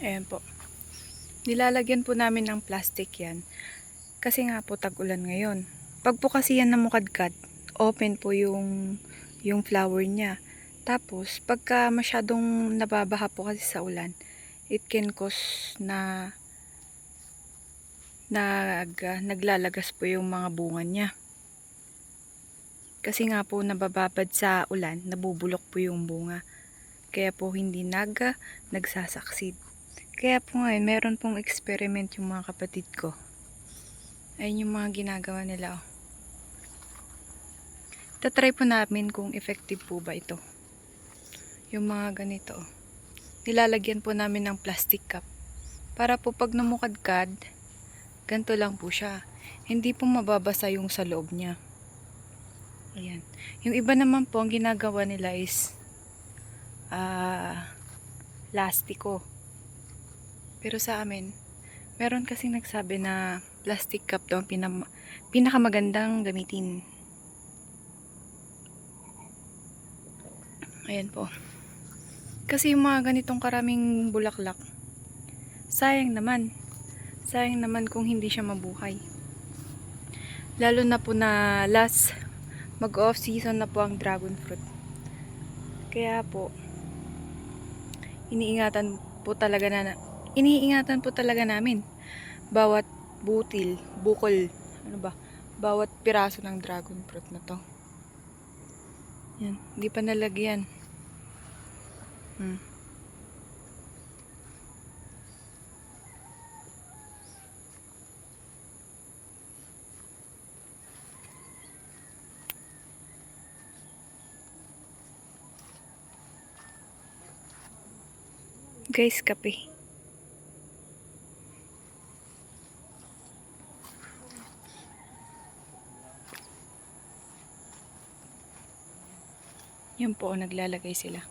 Ayan po. Nilalagyan po namin ng plastic yan. Kasi nga po tag-ulan ngayon. Pag po kasi yan namukadkad, open po yung flower niya. Tapos, pagka masyadong nababaha po kasi sa ulan, it can cause na naglalagas po yung mga bunga niya. Kasi nga po nabababad sa ulan, nabubulok po yung bunga. Kaya po hindi nagsasaksid. Kaya po ngayon, meron pong experiment yung mga kapatid ko. Ayun yung mga ginagawa nila. Oh. Tatry po namin kung effective po ba ito. Yung mga ganito. Oh. Nilalagyan po namin ng plastic cup. Para po pag namukadkad, ganito lang po siya. Hindi po mababasa yung sa loob niya. Ayan. Yung iba naman po, ang ginagawa nila is plastiko. Pero sa amin, meron kasing nagsabi na plastic cup daw ang pinakamagandang gamitin. Ayan po. Kasi yung mga ganitong karaming bulaklak, sayang naman. Sayang naman kung hindi siya mabuhay. Lalo na po na mag-off season na po ang dragon fruit. Kaya po, iniingatan po talaga namin bawat bukol, bawat piraso ng dragon fruit na to. Yan, hindi pa nalagyan. Guys, kape. Yan po, naglalagay sila.